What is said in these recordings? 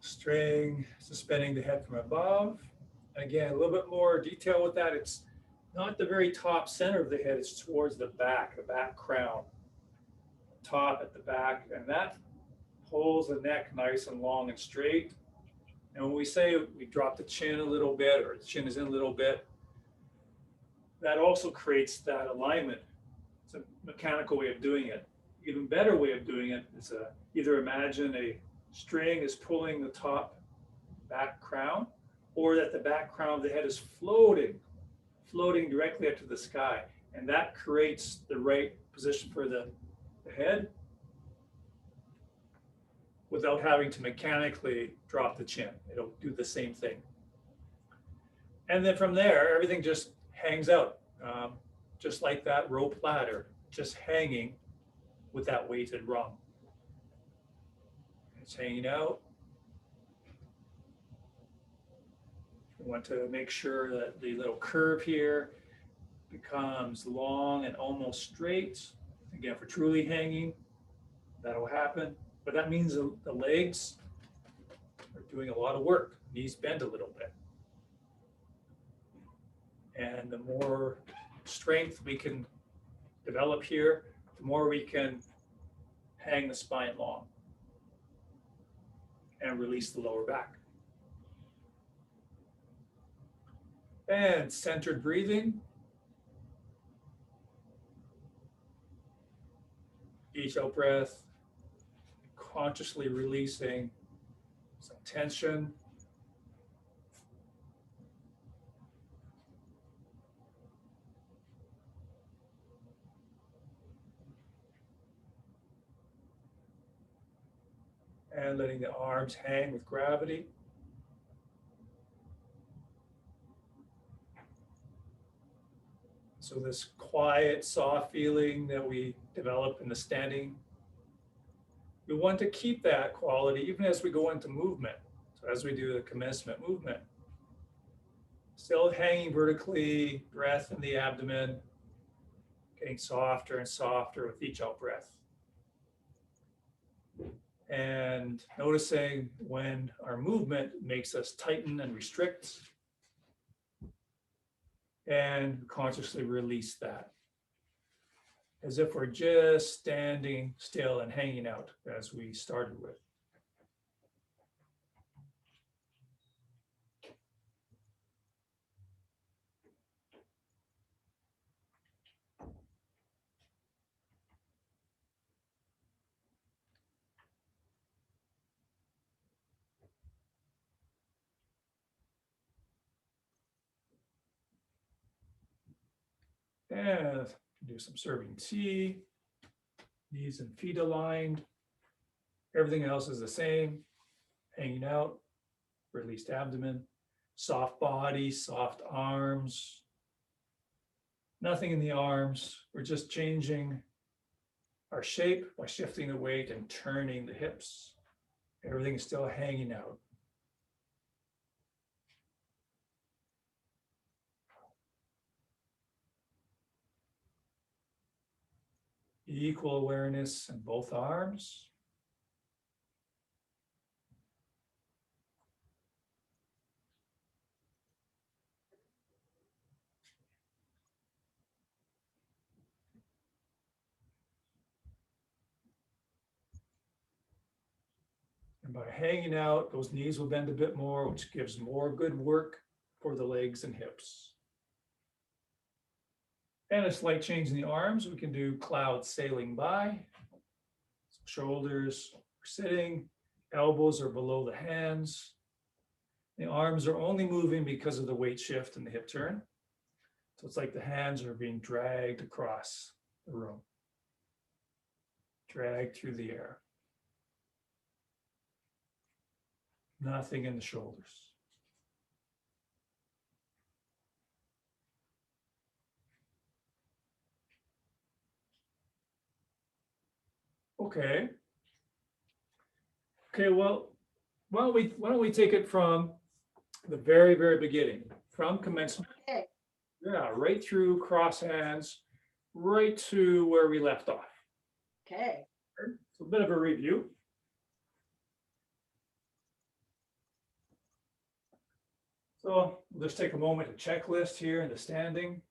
String suspending the head from above. Again, a little bit more detail with that. It's not the very top center of the head, it's towards the back crown. Top at the back, and that pulls the neck nice and long and straight. And when we say we drop the chin a little bit, or the chin is in a little bit, that also creates that alignment. It's a mechanical way of doing it. Even better way of doing it is either imagine a string is pulling the top back crown, or that the back crown of the head is floating directly up to the sky. And that creates the right position for the head without having to mechanically drop the chin. It'll do the same thing. And then from there, everything just hangs out, just like that rope ladder, just hanging with that weighted rung. It's hanging out. We want to make sure that the little curve here becomes long and almost straight. Again, for truly hanging, that'll happen. But that means the legs are doing a lot of work. Knees bend a little bit. And the more strength we can develop here, the more we can hang the spine long and release the lower back. And centered breathing. Each out breath, consciously releasing some tension. And letting the arms hang with gravity. So this quiet, soft feeling that we develop in the standing, we want to keep that quality even as we go into movement. So as we do the commencement movement, still hanging vertically, breath in the abdomen, getting softer and softer with each out breath. And noticing when our movement makes us tighten and restrict, and consciously release that, as if we're just standing still and hanging out as we started with. And do some serving tea, knees and feet aligned. Everything else is the same, hanging out, released abdomen, soft body, soft arms. Nothing in the arms. We're just changing our shape by shifting the weight and turning the hips. Everything is still hanging out. Equal awareness in both arms. And by hanging out, those knees will bend a bit more, which gives more good work for the legs and hips. And a slight change in the arms. We can do cloud sailing by. Shoulders are sitting, elbows are below the hands. The arms are only moving because of the weight shift and the hip turn. So it's like the hands are being dragged across the room, dragged through the air. Nothing in the shoulders. Okay. Okay, well, why don't we take it from the very, very beginning, from commencement. Okay. Yeah, right through cross hands, right to where we left off. Okay. So a bit of a review. So we'll just take a moment to checklist here in the standing.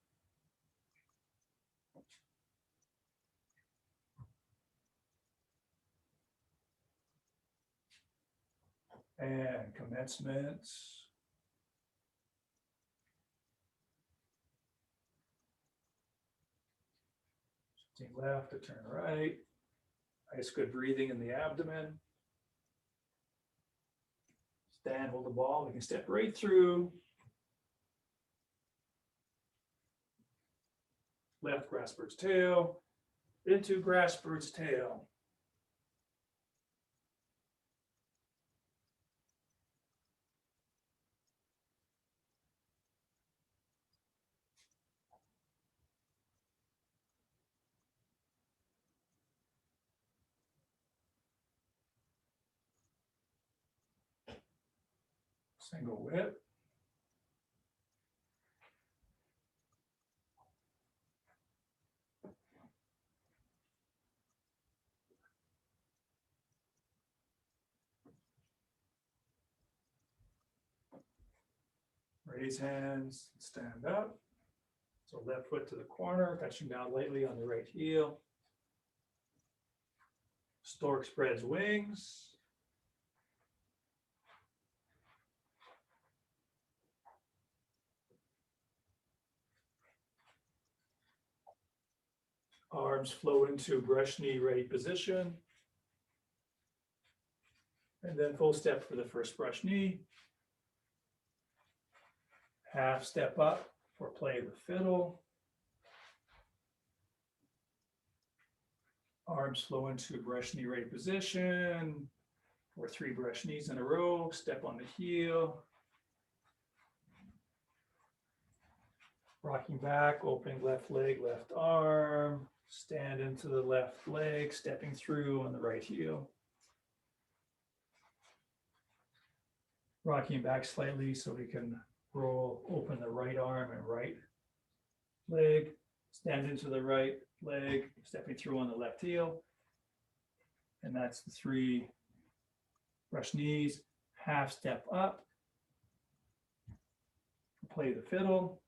And commencement. Shifting left to turn right. Nice good breathing in the abdomen. Stand, hold the ball. We can step right through. Left grass bird's tail into grass bird's tail. Single whip. Raise hands, stand up. So left foot to the corner, touching down lightly on the right heel. Stork spreads wings. Arms float into brush knee ready position. And then full step for the first brush knee. Half step up for play the fiddle. Arms flow into brush knee ready position. Or 3 brush knees in a row, step on the heel. Rocking back, opening left leg, left arm. Stand into the left leg, stepping through on the right heel. Rocking back slightly so we can roll, open the right arm and right leg. Stand into the right leg, stepping through on the left heel. And that's the 3 brush knees, half step up. Play the fiddle.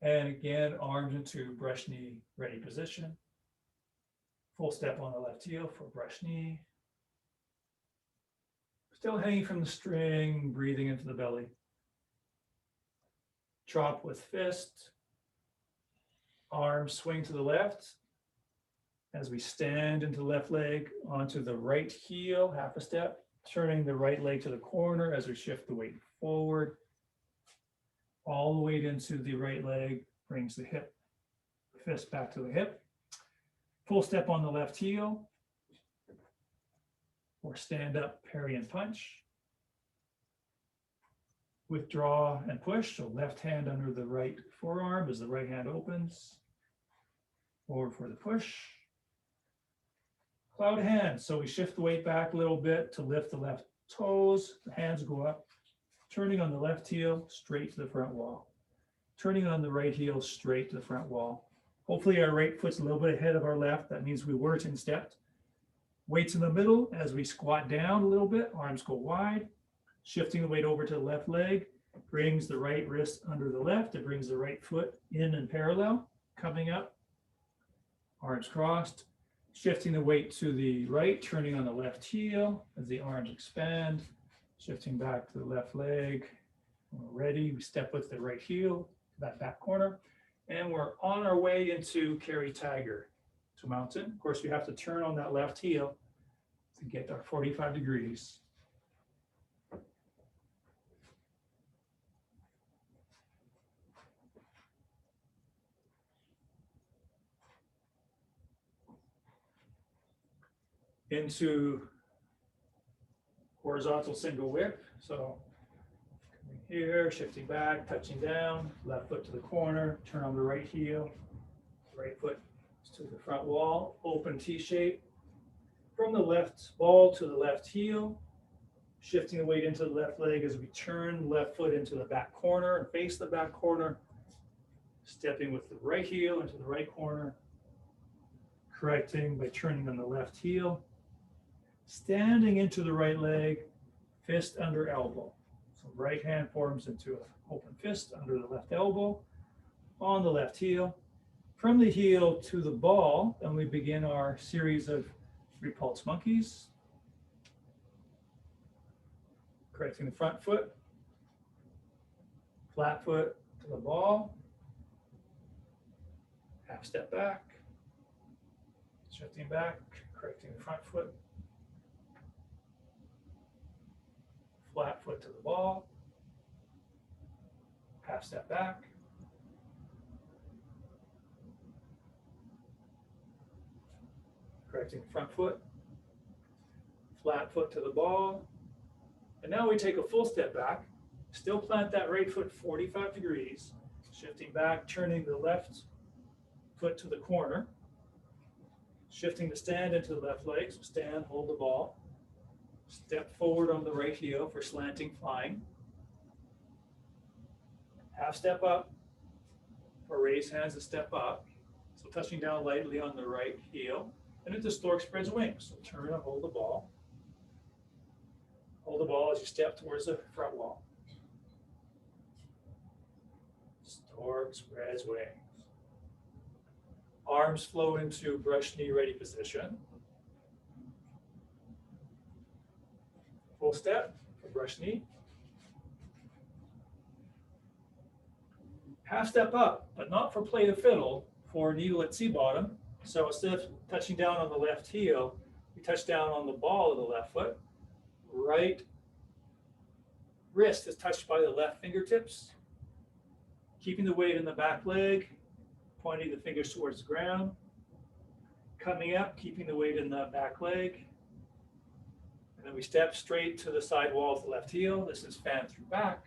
And again, arms into brush knee ready position. Full step on the left heel for brush knee. Still hanging from the string, breathing into the belly. Chop with fist. Arms swing to the left. As we stand into the left leg onto the right heel, half a step, turning the right leg to the corner as we shift the weight forward. All the weight into the right leg, brings the hip, fist back to the hip. Full step on the left heel, or stand up, parry and punch. Withdraw and push, so left hand under the right forearm as the right hand opens. Forward for the push. Cloud hands, so we shift the weight back a little bit to lift the left toes, the hands go up. Turning on the left heel, straight to the front wall. Turning on the right heel, straight to the front wall. Hopefully our right foot's a little bit ahead of our left. That means we weren't in stepped. Weights in the middle as we squat down a little bit, arms go wide. Shifting the weight over to the left leg, brings the right wrist under the left. It brings the right foot in and parallel, coming up. Arms crossed. Shifting the weight to the right, turning on the left heel as the arms expand. Shifting back to the left leg. When we're ready, we step with the right heel to that back corner. And we're on our way into carry tiger to mountain. Of course, we have to turn on that left heel to get our 45 degrees. Into horizontal single whip. So coming here, shifting back, touching down, left foot to the corner, turn on the right heel, right foot to the front wall, open T-shape. From the left ball to the left heel, shifting the weight into the left leg as we turn left foot into the back corner and face the back corner, stepping with the right heel into the right corner, correcting by turning on the left heel, standing into the right leg, fist under elbow. So right hand forms into an open fist under the left elbow, on the left heel. From the heel to the ball, and we begin our series of repulse monkeys. Correcting the front foot, flat foot to the ball, half step back, shifting back, correcting the front foot, flat foot to the ball, half step back, correcting the front foot, flat foot to the ball, and now we take a full step back, still plant that right foot 45 degrees, shifting back, turning the left foot to the corner, shifting the stand into the left leg, so stand, hold the ball, step forward on the right heel for slanting flying, half step up for raise hands to step up, so touching down lightly on the right heel, and into stork spreads wings, so turn and hold the ball. Hold the ball as you step towards the front wall. Stork spreads wings. Arms flow into brush knee ready position. Full step for brush knee. Half step up, but not for play the fiddle, for needle at C bottom. So instead of touching down on the left heel, we touch down on the ball of the left foot. Right wrist is touched by the left fingertips. Keeping the weight in the back leg, pointing the fingers towards the ground. Coming up, keeping the weight in the back leg. And then we step straight to the side wall of the left heel. This is fan through back.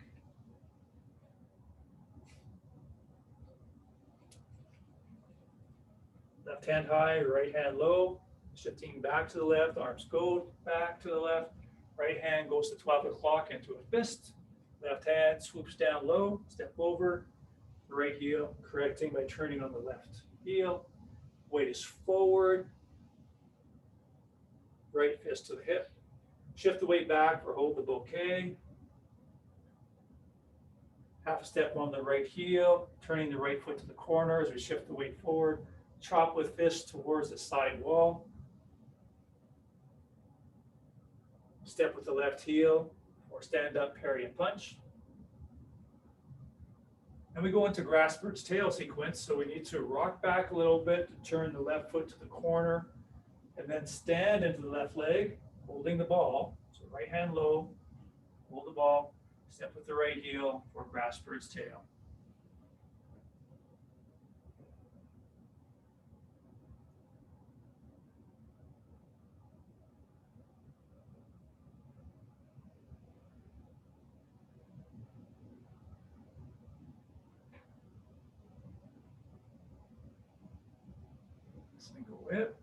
Left hand high, right hand low. Shifting back to the left, arms go back to the left. Right hand goes to 12 o'clock into a fist. Left hand swoops down low, step over. The right heel, correcting by turning on the left heel. Weight is forward. Right fist to the hip. Shift the weight back for hold the bouquet. Half a step on the right heel, turning the right foot to the corner as we shift the weight forward. Chop with fist towards the side wall. Step with the left heel or stand up, parry and punch. And we go into grass bird's tail sequence. So we need to rock back a little bit to turn the left foot to the corner and then stand into the left leg, holding the ball. So right hand low, hold the ball, step with the right heel for grass bird's tail. Single whip.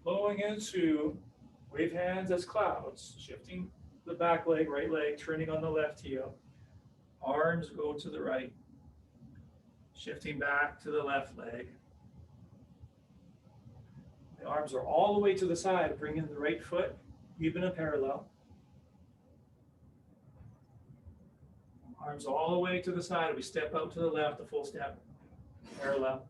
Flowing into wave hands as clouds, shifting the back leg, right leg, turning on the left heel. Arms go to the right, shifting back to the left leg. The arms are all the way to the side, bringing the right foot even and parallel. Arms all the way to the side. We step out to the left, a full step, parallel.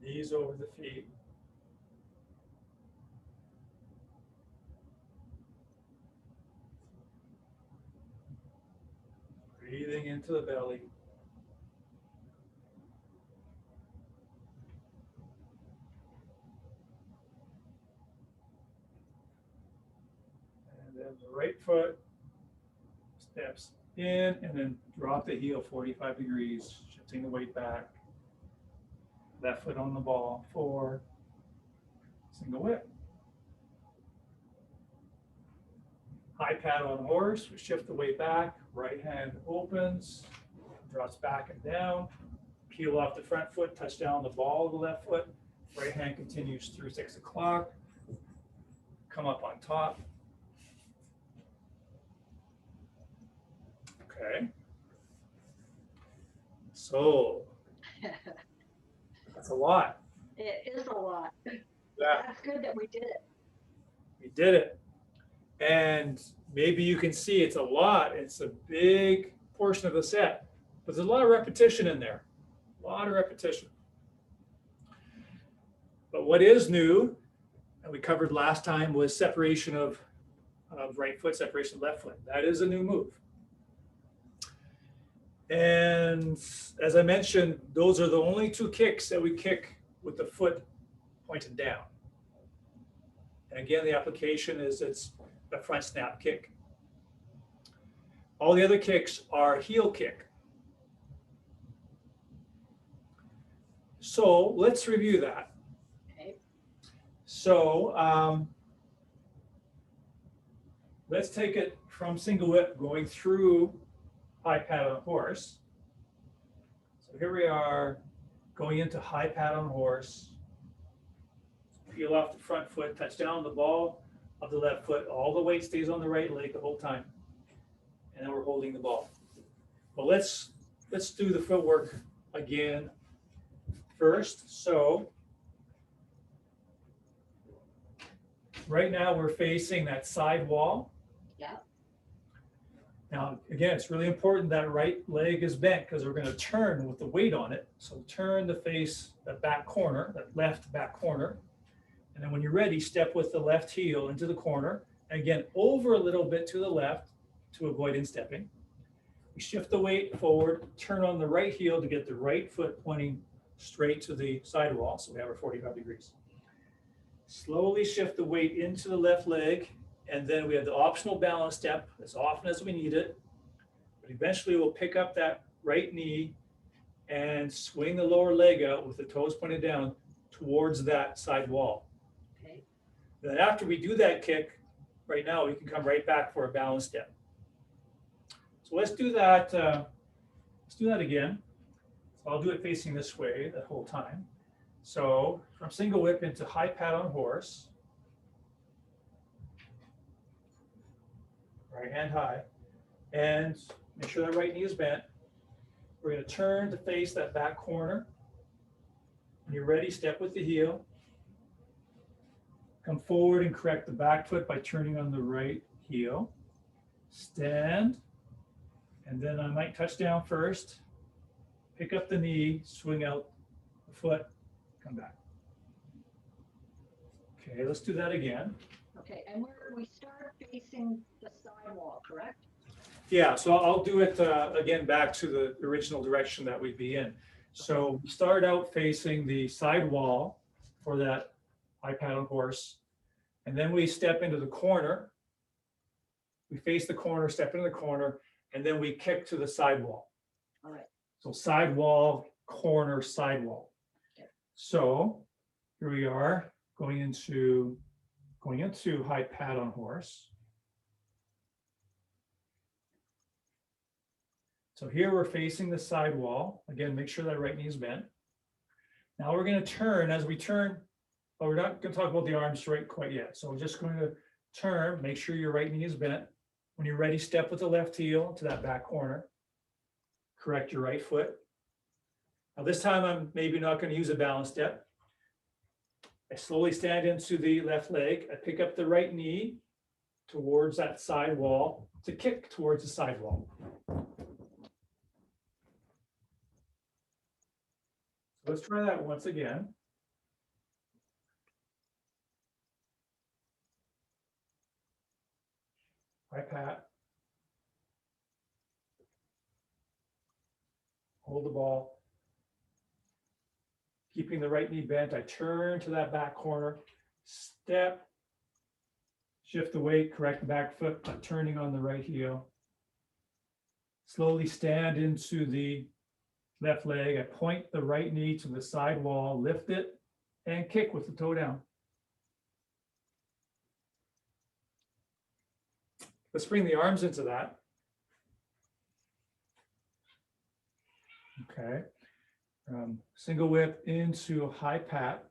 Knees over the feet. Breathing into the belly. And then the right foot steps in and then drop the heel 45 degrees, shifting the weight back. Left foot on the ball, 4, single whip. High pad on horse, we shift the weight back, right hand opens, drops back and down, peel off the front foot, touch down the ball of the left foot, right hand continues through 6 o'clock, come up on top. Okay. So that's a lot. It is a lot. Yeah, That's good that we did it. we did it. And maybe you can see it's a lot. It's a big portion of the set, but there's a lot of repetition in there. A lot of repetition. But what is new, and we covered last time, was separation of right foot, separation of left foot. That is a new move. And as I mentioned, those are the only 2 kicks that we kick with the foot pointed down. And again, the application is it's a front snap kick. All the other kicks are heel kick. So let's review that. Okay. So let's take it from single whip going through high pad on horse. So here we are going into high pad on horse. Peel off the front foot, touch down the ball of the left foot. All the weight stays on the right leg the whole time. And then we're holding the ball. Well, let's do the footwork again first. So right now we're facing that side wall. Yeah. Now, again, it's really important that right leg is bent because we're going to turn with the weight on it. So turn to face that back corner, that left back corner. And then when you're ready, step with the left heel into the corner. And again, over a little bit to the left to avoid instepping. We shift the weight forward, turn on the right heel to get the right foot pointing straight to the sidewall. So we have our 45 degrees. Slowly shift the weight into the left leg. And then we have the optional balance step as often as we need it. But eventually we'll pick up that right knee and swing the lower leg out with the toes pointed down towards that side wall. Okay. Then after we do that kick, right now we can come right back for a balance step. So let's do that. Let's do that again. So I'll do it facing this way the whole time. So from single whip into high pad on horse. Right hand high. And make sure that right knee is bent. We're going to turn to face that back corner. When you're ready, step with the heel. Come forward and correct the back foot by turning on the right heel. Stand. And then I might touch down first. Pick up the knee, swing out the foot, come back. Okay, let's do that again. Okay, and we start facing the side wall, correct? Yeah, so I'll do it again back to the original direction that we'd be in. So we start out facing the side wall for that high pad on horse. And then we step into the corner. We face the corner, step into the corner, and then we kick to the side wall. All right. So side wall, corner, side wall. Okay. So here we are going into high pad on horse. So here we're facing the side wall. Again, make sure that right knee is bent. Now we're going to turn. As we turn, but we're not going to talk about the arm straight quite yet. So we're just going to turn, make sure your right knee is bent. When you're ready, step with the left heel to that back corner. Correct your right foot. Now this time I'm maybe not going to use a balance step. I slowly stand into the left leg. I pick up the right knee towards that side wall to kick towards the side wall. So let's try that once again. High pat. Hold the ball. Keeping the right knee bent, I turn to that back corner, step, shift the weight, correct the back foot by turning on the right heel. Slowly stand into the left leg. I point the right knee to the side wall, lift it, and kick with the toe down. Let's bring the arms into that. Okay. Single whip into high pat.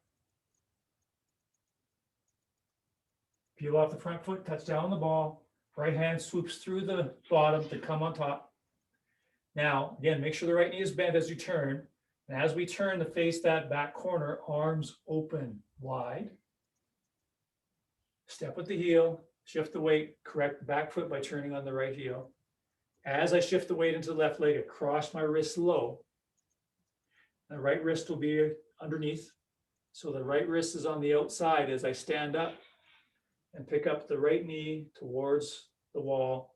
Peel off the front foot, touch down on the ball. Right hand swoops through the bottom to come on top. Now, again, make sure the right knee is bent as you turn. And as we turn to face that back corner, arms open wide. Step with the heel, shift the weight, correct the back foot by turning on the right heel. As I shift the weight into the left leg, I cross my wrist low. The right wrist will be underneath. So the right wrist is on the outside as I stand up and pick up the right knee towards the wall.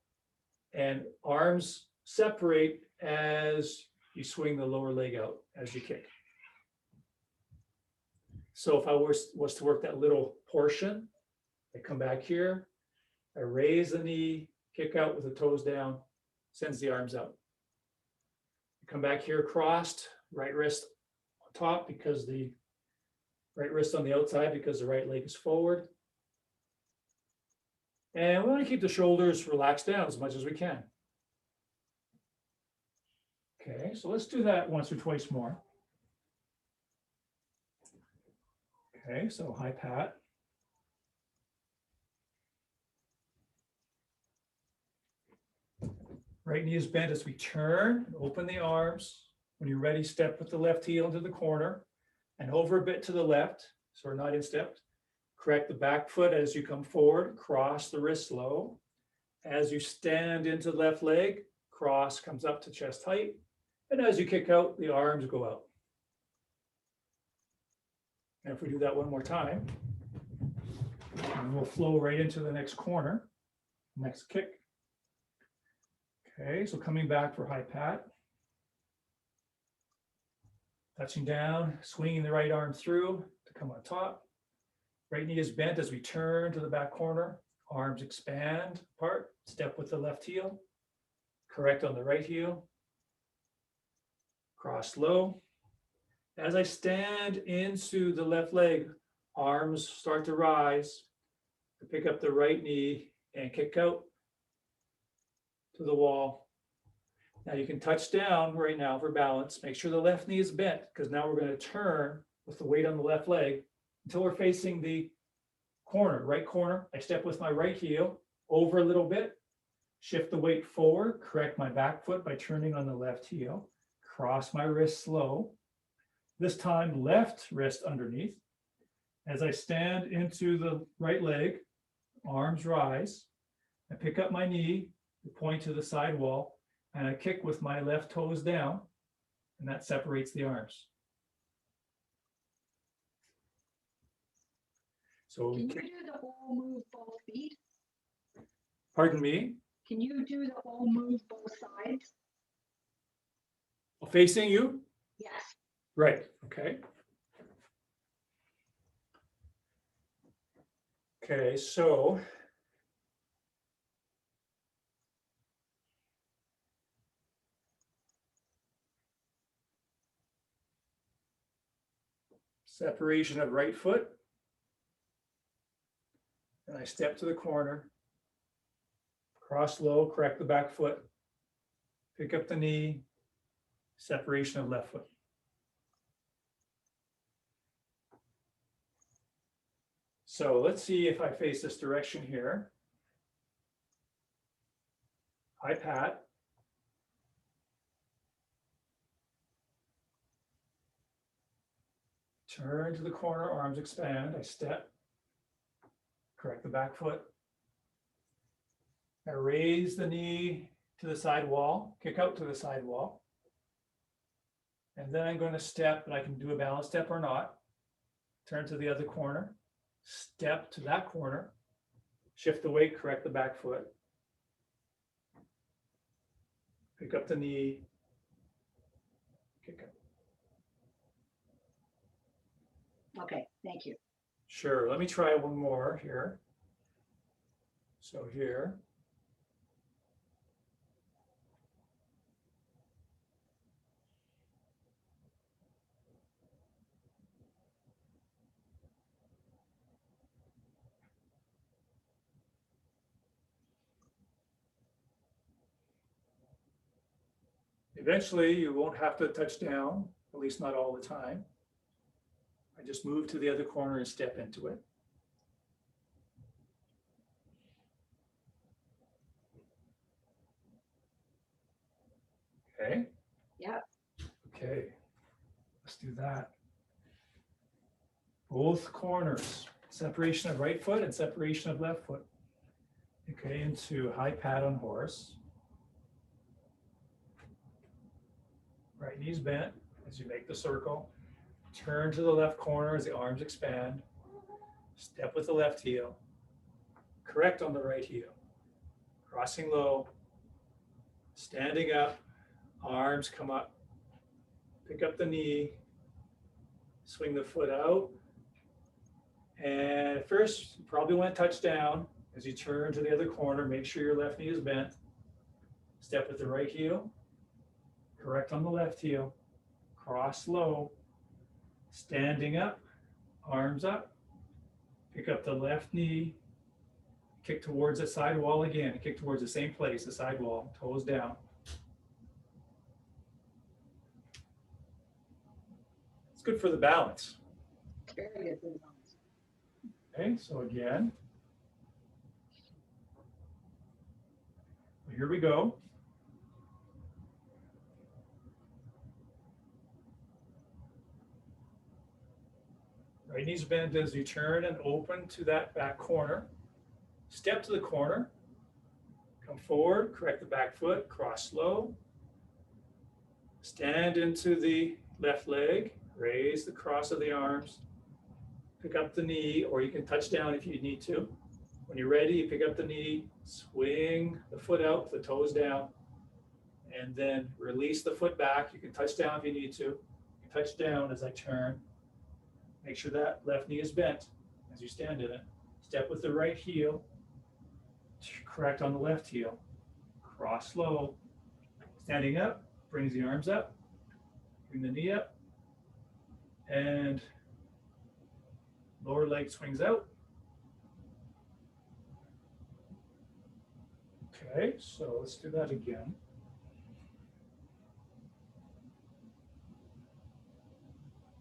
And arms separate as you swing the lower leg out as you kick. So if I was to work that little portion, I come back here, I raise the knee, kick out with the toes down, sends the arms out. Come back here crossed, right wrist on top because the right wrist on the outside because the right leg is forward. And we want to keep the shoulders relaxed down as much as we can. Okay, so let's do that once or twice more. Okay, so high pat. Right knee is bent as we turn, open the arms. When you're ready, step with the left heel into the corner and over a bit to the left, so we're not instepped. Correct the back foot as you come forward, cross the wrist low. As you stand into the left leg, cross comes up to chest height. And as you kick out, the arms go out. And if we do that one more time, we'll flow right into the next corner, next kick. Okay, so coming back for high pat. Touching down, swinging the right arm through to come on top. Right knee is bent as we turn to the back corner. Arms expand apart. Step with the left heel. Correct on the right heel. Cross low. As I stand into the left leg, arms start to rise. Pick up the right knee and kick out to the wall. Now you can touch down right now for balance. Make sure the left knee is bent because now we're going to turn with the weight on the left leg until we're facing the corner, right corner. I step with my right heel over a little bit, shift the weight forward, correct my back foot by turning on the left heel, cross my wrist slow. This time, left wrist underneath. As I stand into the right leg, arms rise. I pick up my knee, point to the side wall, and I kick with my left toes down, and that separates the arms. So Can you do the whole move both feet? Pardon me? Can you do the whole move both sides? Facing you? Yes. Right, okay. Okay, so separation of right foot. And I step to the corner, cross low, correct the back foot, pick up the knee, separation of left foot. So let's see if I face this direction here. High pat. Turn to the corner, arms expand, I step. Correct the back foot. I raise the knee to the side wall, kick out to the side wall. And then I'm going to step, and I can do a balance step or not. Turn to the other corner, step to that corner, shift the weight, correct the back foot. Pick up the knee, kick out. Okay, thank you. Sure, let me try one more here. So here. Eventually, you won't have to touch down, at least not all the time. I just move to the other corner and step into it. Okay. Yeah. Okay, let's do that. Both corners, separation of right foot and separation of left foot. Okay, into high pat on horse. Right knee's bent as you make the circle. Turn to the left corner as the arms expand. Step with the left heel. Correct on the right heel. Crossing low. Standing up. Arms come up. Pick up the knee. Swing the foot out. And at first, you probably want to touch down. As you turn to the other corner, make sure your left knee is bent. Step with the right heel. Correct on the left heel. Cross low. Standing up. Arms up. Pick up the left knee. Kick towards the side wall again. Kick towards the same place, the side wall. Toes down. It's good for the balance. Very good for the balance. Okay, so again. Here we go. Right knee's bent as you turn and open to that back corner. Step to the corner. Come forward, correct the back foot, cross slow. Stand into the left leg, raise the cross of the arms. Pick up the knee, or you can touch down if you need to. When you're ready, you pick up the knee, swing the foot out, the toes down, and then release the foot back. You can touch down if you need to. You touch down as I turn. Make sure that left knee is bent as you stand in it. Step with the right heel. Correct on the left heel. Cross low. Standing up, brings the arms up. Bring the knee up. And lower leg swings out. Okay, so let's do that again.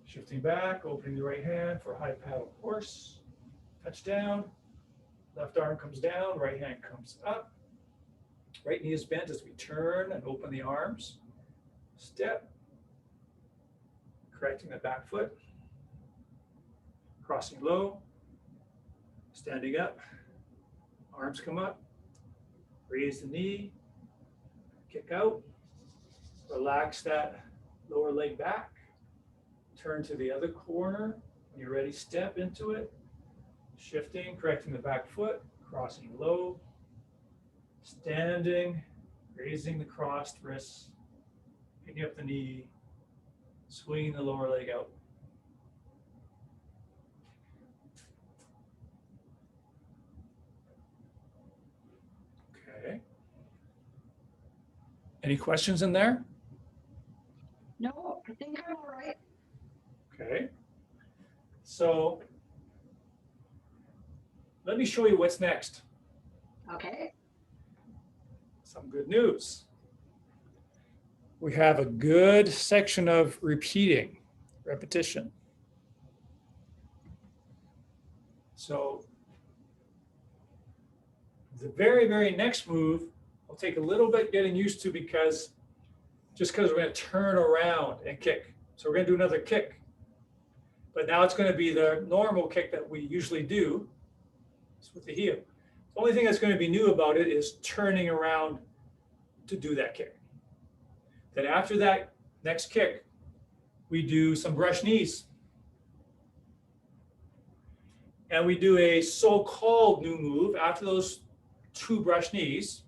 Shifting back, opening the right hand for high paddle horse. Touch down. Left arm comes down, right hand comes up. Right knee is bent as we turn and open the arms. Step. Correcting the back foot. Crossing low. Standing up. Arms come up. Raise the knee. Kick out. Relax that lower leg back. Turn to the other corner. When you're ready, step into it. Shifting, correcting the back foot, crossing low. Standing, raising the crossed wrists. Picking up the knee. Swinging the lower leg out. Okay. Any questions in there? No, I think I'm all right. Okay. So let me show you what's next. Okay. Some good news. We have a good section of repetition. So the very, very next move will take a little bit getting used to because we're going to turn around and kick. So we're going to do another kick. But now it's going to be the normal kick that we usually do. It's with the heel. The only thing that's going to be new about it is turning around to do that kick. Then after that next kick, we do some brush knees. And we do a so-called new move. After those two brush knees,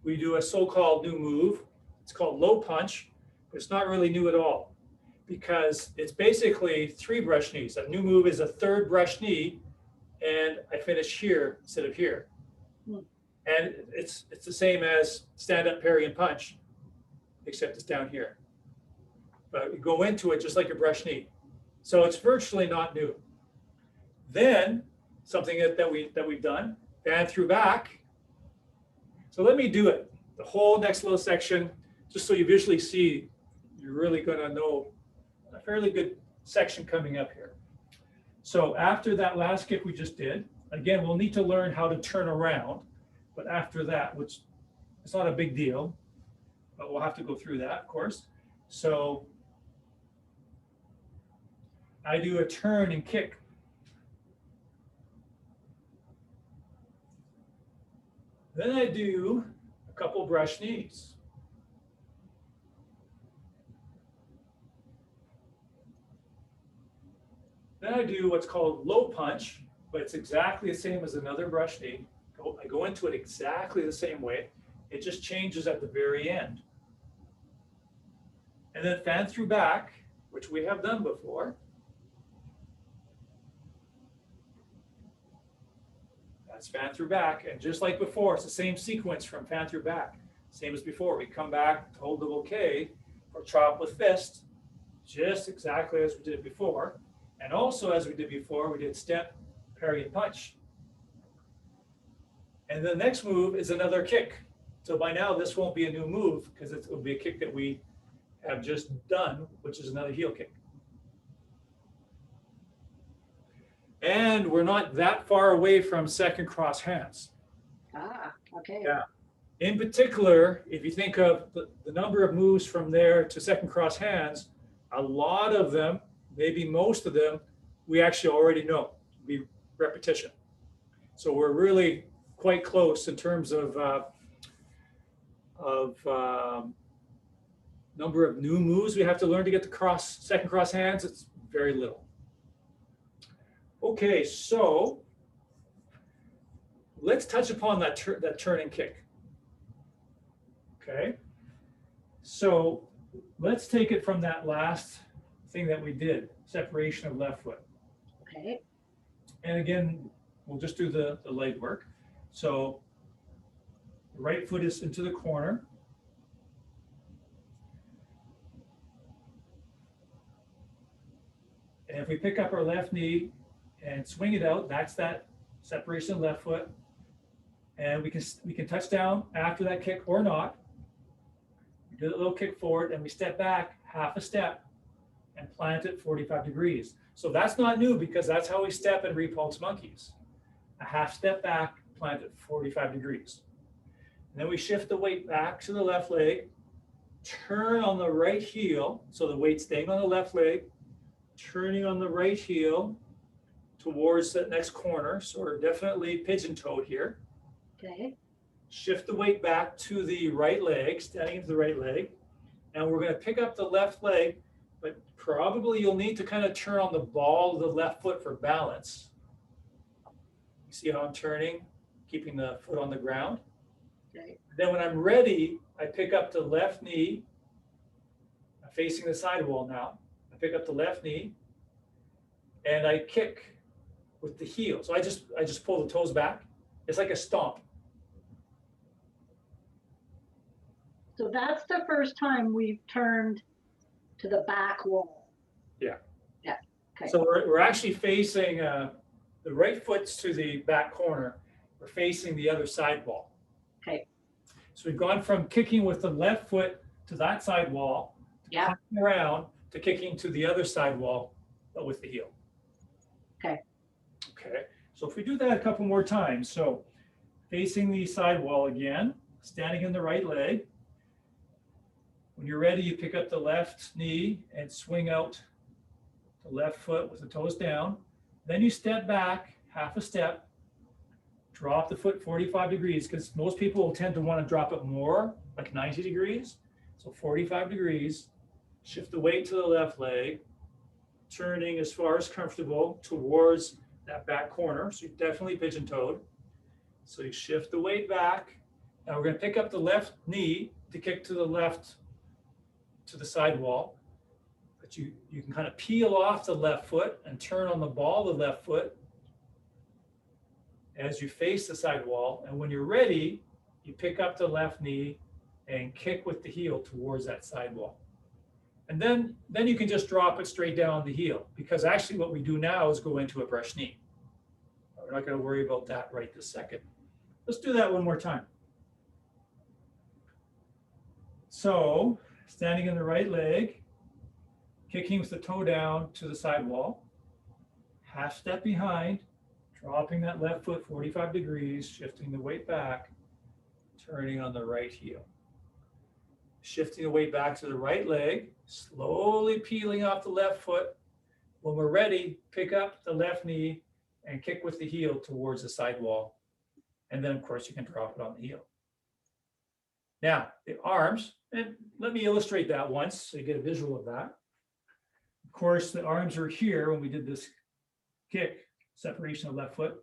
we do a so-called new move. It's called low punch, but it's not really new at all because it's basically 3 brush knees. A new move is a 3rd brush knee, and I finish here instead of here. And it's the same as stand up, parry, and punch, except it's down here. But you go into it just like a brush knee. So it's virtually not new. Then something that we've done, band through back. So let me do it. The whole next little section, just so you visually see, you're really going to know a fairly good section coming up here. So after that last kick we just did, again, we'll need to learn how to turn around. But after that, which is not a big deal, but we'll have to go through that, of course. So I do a turn and kick. Then I do a couple brush knees. Then I do what's called low punch, but it's exactly the same as another brush knee. I go into it exactly the same way. It just changes at the very end. And then fan through back, which we have done before. That's fan through back. And just like before, it's the same sequence from fan through back. Same as before. We come back, hold the bouquet, or chop with fist, just exactly as we did before. And also, as we did before, we did step, parry, and punch. And the next move is another kick. So by now, this won't be a new move because it will be a kick that we have just done, which is another heel kick. And we're not that far away from second cross hands. Ah, okay. Yeah. In particular, if you think of the number of moves from there to second cross hands, a lot of them, maybe most of them, we actually already know, be repetition. So we're really quite close in terms of number of new moves we have to learn to get the second cross hands. It's very little. Okay, so let's touch upon that turning kick. Okay, so let's take it from that last thing that we did, separation of left foot. Okay. And again, we'll just do the leg work. So the right foot is into the corner. And if we pick up our left knee and swing it out, that's that separation of left foot. And we can touch down after that kick or not. Do a little kick forward and we step back half a step and plant it 45 degrees. So that's not new because that's how we step in repulse monkeys. A half step back, plant it 45 degrees. And then we shift the weight back to the left leg, turn on the right heel, so the weight's staying on the left leg, turning on the right heel towards that next corner. So we're definitely pigeon-toed here. Okay. Shift the weight back to the right leg, standing into the right leg. And we're going to pick up the left leg, but probably you'll need to kind of turn on the ball of the left foot for balance. You see how I'm turning, keeping the foot on the ground? Okay. Then when I'm ready, I pick up the left knee. I'm facing the sidewall now. I pick up the left knee and I kick with the heel. So I just pull the toes back. It's like a stomp. So that's the first time we've turned to the back wall. Yeah. Yeah. Okay. So we're actually facing the right foot's to the back corner. We're facing the other side wall. Okay. So we've gone from kicking with the left foot to that side wall, Yeah. coming around to kicking to the other side wall, but with the heel. Okay. Okay. So if we do that a couple more times, so facing the side wall again, standing in the right leg. When you're ready, you pick up the left knee and swing out the left foot with the toes down. Then you step back half a step, drop the foot 45 degrees, because most people will tend to want to drop it more, like 90 degrees. So 45 degrees, shift the weight to the left leg, turning as far as comfortable towards that back corner. So you're definitely pigeon-toed. So you shift the weight back. Now we're going to pick up the left knee to kick to the left, to the side wall. But you can kind of peel off the left foot and turn on the ball of the left foot as you face the side wall. And when you're ready, you pick up the left knee and kick with the heel towards that side wall. And then you can just drop it straight down the heel, because actually what we do now is go into a brush knee. We're not going to worry about that right this second. Let's do that one more time. So standing in the right leg, kicking with the toe down to the sidewall, half step behind, dropping that left foot 45 degrees, shifting the weight back, turning on the right heel. Shifting the weight back to the right leg, slowly peeling off the left foot. When we're ready, pick up the left knee and kick with the heel towards the sidewall. And then, of course, you can drop it on the heel. Now, the arms, and let me illustrate that once so you get a visual of that. Of course, the arms are here when we did this kick, separation of left foot.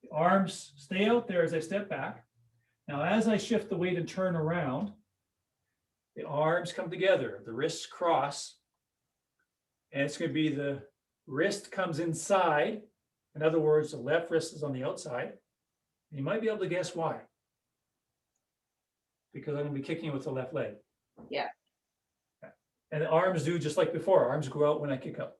The arms stay out there as I step back. Now, as I shift the weight and turn around, the arms come together, the wrists cross, and it's going to be the wrist comes inside. In other words, the left wrist is on the outside. You might be able to guess why. Because I'm going to be kicking with the left leg. Yeah. And the arms do just like before. Arms go out when I kick up.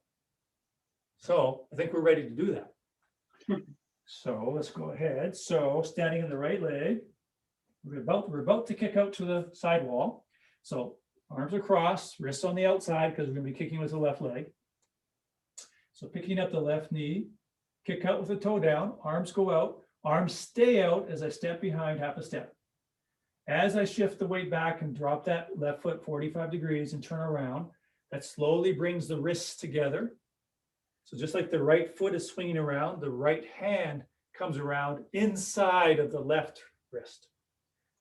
So I think we're ready to do that. So let's go ahead. So standing in the right leg, we're about to kick out to the sidewall. So arms across, wrists on the outside because we're going to be kicking with the left leg. So picking up the left knee, kick out with the toe down, arms go out, arms stay out as I step behind half a step. As I shift the weight back and drop that left foot 45 degrees and turn around, that slowly brings the wrists together. So just like the right foot is swinging around, the right hand comes around inside of the left wrist.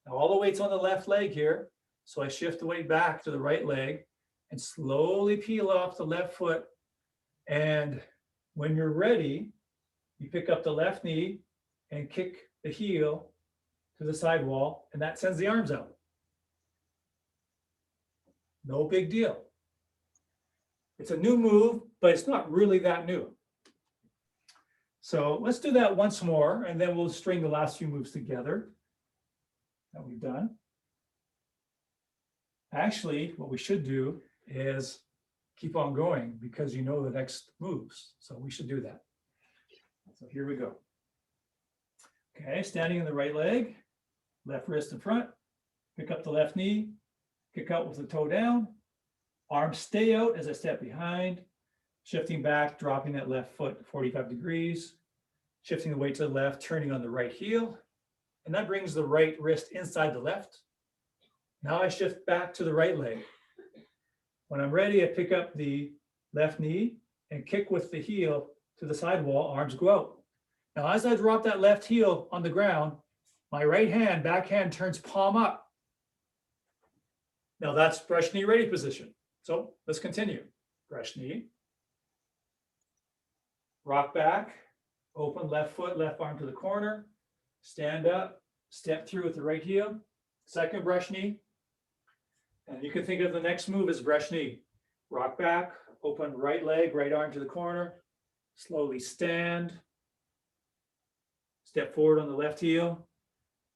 Now all the weight's on the left leg here. So I shift the weight back to the right leg and slowly peel off the left foot. And when you're ready, you pick up the left knee and kick the heel to the sidewall, and that sends the arms out. No big deal. It's a new move, but it's not really that new. So let's do that once more, and then we'll string the last few moves together that we've done. Actually, what we should do is keep on going because you know the next moves. So we should do that. So here we go. Okay, standing in the right leg, left wrist in front, pick up the left knee, kick out with the toe down, arms stay out as I step behind, shifting back, dropping that left foot 45 degrees, shifting the weight to the left, turning on the right heel, and that brings the right wrist inside the left. Now I shift back to the right leg. When I'm ready, I pick up the left knee and kick with the heel to the sidewall, arms go out. Now, as I drop that left heel on the ground, my right hand, backhand turns palm up. Now that's brush knee ready position. So let's continue. Brush knee. Rock back, open left foot, left arm to the corner, stand up, step through with the right heel, second brush knee. And you can think of the next move as brush knee. Rock back, open right leg, right arm to the corner, slowly stand, step forward on the left heel,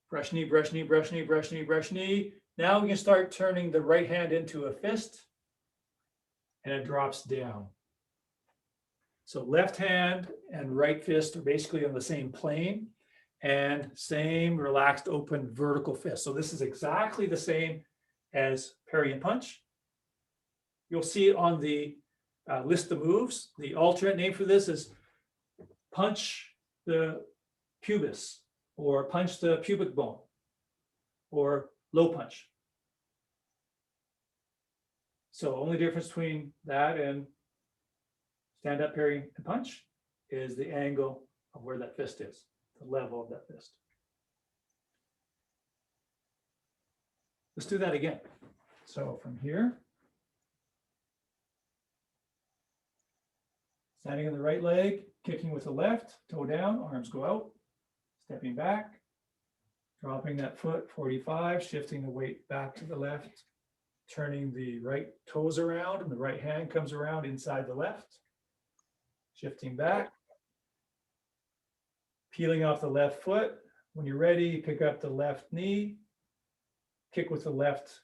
brush knee, brush knee, brush knee, brush knee, brush knee. Now we can start turning the right hand into a fist and it drops down. So left hand and right fist are basically on the same plane and same relaxed open vertical fist. So this is exactly the same as parry and punch. You'll see it on the list of moves. The alternate name for this is punch the pubis or punch the pubic bone or low punch. So only difference between that and stand up, parry, and punch is the angle of where that fist is, the level of that fist. Let's do that again. So from here, standing in the right leg, kicking with the left, toe down, arms go out, stepping back, dropping that foot 45, shifting the weight back to the left, turning the right toes around and the right hand comes around inside the left, shifting back, peeling off the left foot. When you're ready, pick up the left knee, kick with the left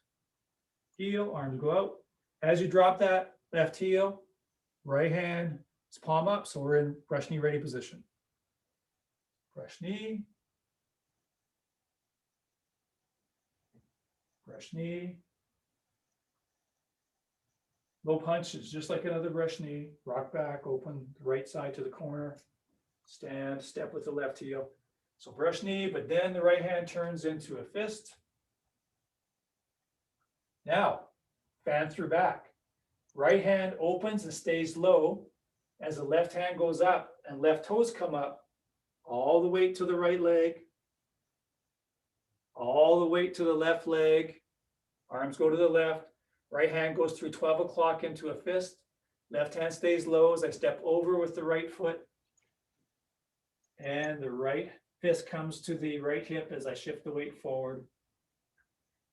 heel, arms go out. As you drop that left heel, right hand is palm up, so we're in brush knee ready position. Brush knee, brush knee, Low punch is just like another brush knee. Rock back, open the right side to the corner. Stand, step with the left heel. So brush knee, but then the right hand turns into a fist. Now, fan through back. Right hand opens and stays low as the left hand goes up and left toes come up. All the weight to the right leg. All the weight to the left leg. Arms go to the left. Right hand goes through 12 o'clock into a fist. Left hand stays low as I step over with the right foot. And the right fist comes to the right hip as I shift the weight forward.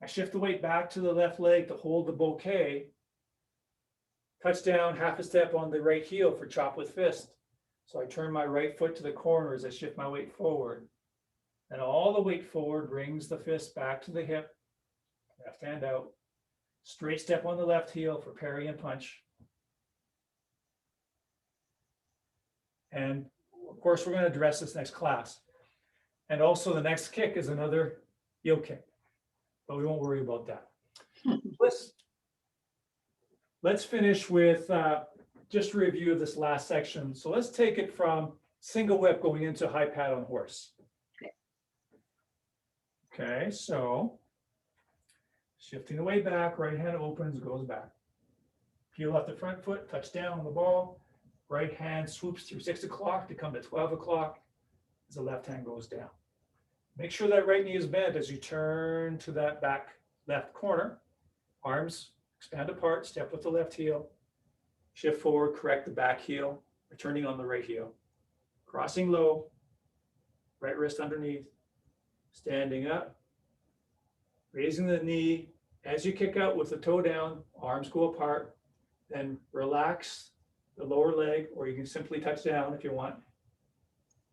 I shift the weight back to the left leg to hold the bouquet. Touch down half a step on the right heel for chop with fist. So I turn my right foot to the corner as I shift my weight forward. And all the weight forward brings the fist back to the hip. Left hand out. Straight step on the left heel for parry and punch. And of course, we're going to address this next class. And also the next kick is another heel kick, but we won't worry about that. Let's finish with just a review of this last section. So let's take it from single whip going into high pad on horse. Okay, so shifting the way back, right hand opens, goes back. Peel off the front foot, touch down on the ball. Right hand swoops through 6 o'clock to come to 12 o'clock as the left hand goes down. Make sure that right knee is bent as you turn to that back left corner. Arms expand apart, step with the left heel. Shift forward, correct the back heel, returning on the right heel. Crossing low, right wrist underneath, standing up, raising the knee. As you kick out with the toe down, arms go apart, then relax the lower leg, or you can simply touch down if you want.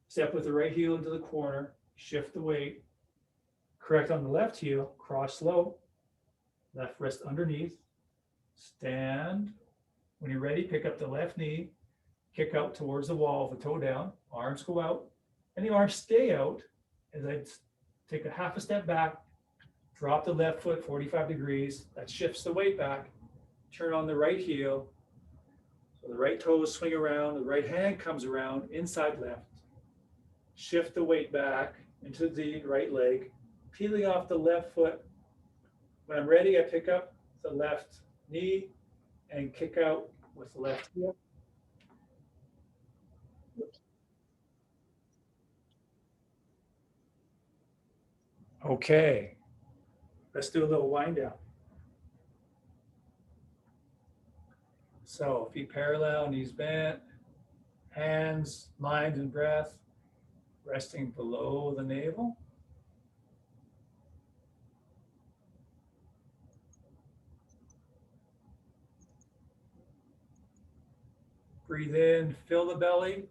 Step with the right heel into the corner, shift the weight, correct on the left heel, cross low, left wrist underneath, stand. When you're ready, pick up the left knee, kick out towards the wall with the toe down, arms go out, and the arms stay out as I take a half a step back, drop the left foot 45 degrees, that shifts the weight back, turn on the right heel, so the right toes swing around, the right hand comes around, inside left. Shift the weight back into the right leg, peeling off the left foot. When I'm ready, I pick up the left knee and kick out with the left heel. Okay, let's do a little wind down. So feet parallel, knees bent, hands, mind, and breath resting below the navel. Breathe in, fill the belly.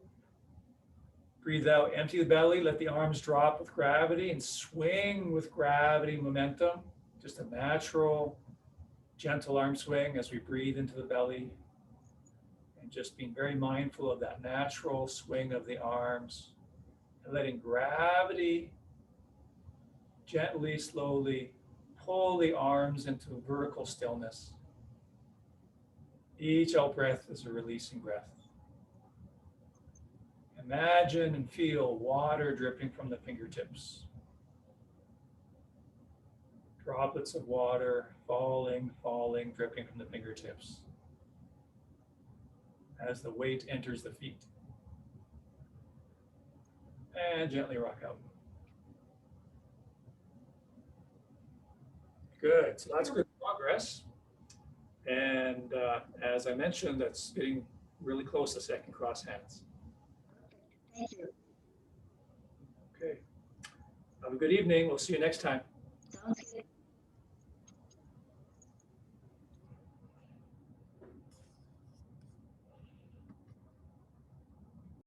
Breathe out, empty the belly, let the arms drop with gravity and swing with gravity momentum. Just a natural, gentle arm swing as we breathe into the belly. And just being very mindful of that natural swing of the arms. And letting gravity gently, slowly pull the arms into vertical stillness. Each out breath is a releasing breath. Imagine and feel water dripping from the fingertips. Droplets of water falling, dripping from the fingertips as the weight enters the feet. And gently rock out. Good, so that's good progress. And as I mentioned, that's getting really close to second cross hands. Thank you. Okay. Have a good evening. We'll see you next time. Sounds good.